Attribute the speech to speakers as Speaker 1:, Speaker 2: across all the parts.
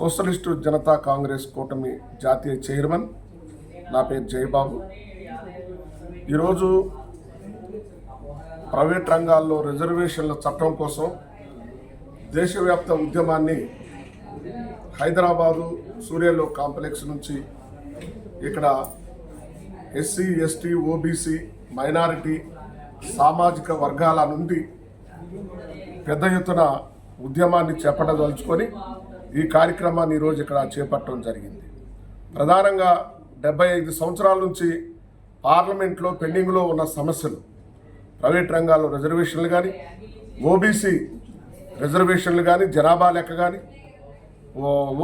Speaker 1: Socialist Janata Congress కూటమి జాతీయ chairman. నా పేరు జయబాబు. ఈరోజు ప్రైవేట్ రంగాల్లో రిజర్వేషన్ల చట్టం కోసం దేశవ్యాప్త ఉద్యమాన్ని హైదరాబాదు సూర్యలో కాంప్లెక్స్ నుంచి ఇక్కడ ఎస్సీ, ఎస్టీ, ఓబీసీ, మైనారిటీ సామాజిక వర్గాల నుండి పెద్ద ఎత్తున ఉద్యమాన్ని చేపట్టదలుచుకొని ఈ కార్యక్రమాన్ని ఈరోజు ఇక్కడ చేపట్టడం జరిగింది. ప్రధానంగా 75 సంవత్సరాల నుంచి పార్లమెంట్లో పెండింగ్లో ఉన్న సమస్యలు, ప్రైవేట్ రంగాల్లో రిజర్వేషన్లు కానీ, ఓబీసీ రిజర్వేషన్లు కానీ, జనాభా లెక్క కానీ,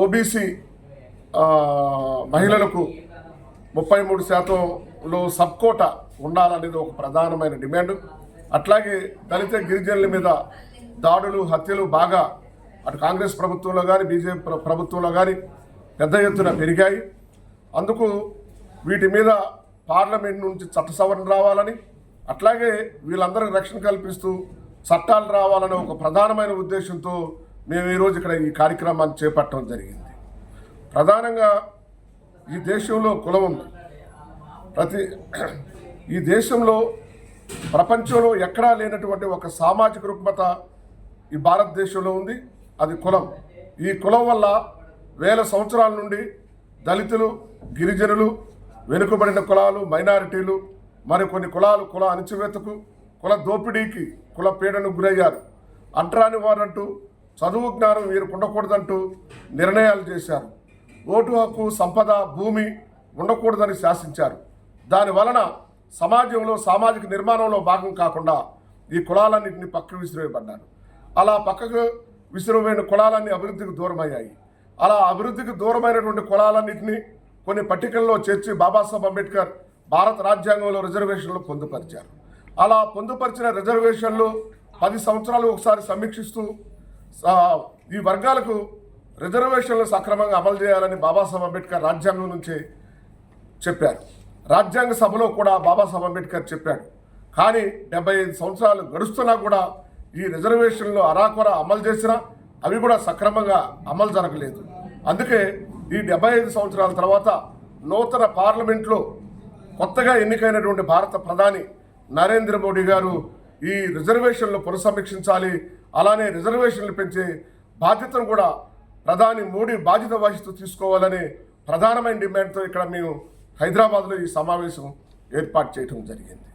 Speaker 1: ఓబీసీ మహిళలకు 33% సబ్ కోటా ఉండాలనేది ఒక ప్రధానమైన డిమాండ్. అట్లాగే దళిత గిరిజనుల మీద దాడులు, హత్యలు బాగా అటు కాంగ్రెస్ ప్రభుత్వంలో కానీ, బీజేపీ ప్రభుత్వంలో కానీ పెద్ద ఎత్తున పెరిగాయి. అందుకు వీటి మీద పార్లమెంట్ నుంచి చట్ట సవరణ రావాలని, అట్లాగే వీళ్ళందరికీ రక్షణ కల్పిస్తూ చట్టాలు రావాలనే ఒక ప్రధానమైన ఉద్దేశంతో మేము ఈరోజు ఇక్కడ ఈ కార్యక్రమాన్ని చేపట్టడం జరిగింది. ప్రధానంగా ఈ దేశంలో కులం ఉంది. ఈ దేశంలో ప్రపంచంలో ఎక్కడా లేనటువంటి ఒక సామాజిక రుగ్మత ఈ భారతదేశంలో ఉంది. అది కులం. ఈ కులం వల్ల వేల సంవత్సరాల నుండి దళితులు, గిరిజనులు, వెనుకబడిన కులాలు, మైనారిటీలు, మరికొన్ని కులాలు కుల అణచివేతకు, కుల దోపిడీకి, కుల పీడనకు గురయ్యారు. అంటరాని వారంటూ, చదువు జ్ఞానం వీరికి ఉండకూడదంటూ నిర్ణయాలు చేశారు. ఓటు హక్కు, సంపద, భూమి ఉండకూడదని శాసించారు. దాని వలన సమాజంలో సామాజిక నిర్మాణంలో భాగం కాకుండా ఈ కులాలన్నింటినీ పక్కకు విసిరివేయబడ్డారు. అలా పక్కకు విసిరివేయని కులాలన్నీ అభివృద్ధికి దూరమయ్యాయి. అలా అభివృద్ధికి దూరమైనటువంటి కులాలన్నింటినీ కొన్ని పట్టికల్లో చేర్చి బాబాసాహెబ్ అంబేద్కర్ భారత రాజ్యాంగంలో రిజర్వేషన్లు పొందుపరిచారు. అలా పొందుపరిచిన రిజర్వేషన్లు 10 సంవత్సరాలు ఒకసారి సమీక్షిస్తూ ఈ వర్గాలకు రిజర్వేషన్లు సక్రమంగా అమలు చేయాలని బాబాసాహెబ్ అంబేద్కర్ రాజ్యాంగం నుంచి చెప్పారు. రాజ్యాంగ సభలో కూడా బాబాసాహెబ్ అంబేద్కర్ చెప్పాడు. కానీ 75 సంవత్సరాలు గడుస్తున్నా కూడా ఈ రిజర్వేషన్లు అరాకొర అమలు చేసినా అవి కూడా సక్రమంగా అమలు జరగలేదు. అందుకే ఈ 75 సంవత్సరాల తర్వాత నూతన పార్లమెంట్లో కొత్తగా ఎన్నికైనటువంటి భారత ప్రధాని నరేంద్ర మోడీ గారు ఈ రిజర్వేషన్లు పునఃసమీక్షించాలి, అలానే రిజర్వేషన్లు పెంచే బాధ్యతను కూడా ప్రధాని మోడీ బాధ్యత వహిస్తూ తీసుకోవాలని ప్రధానమైన డిమాండ్తో ఇక్కడ మేము హైదరాబాద్లో ఈ సమావేశం ఏర్పాటు చేయడం జరిగింది.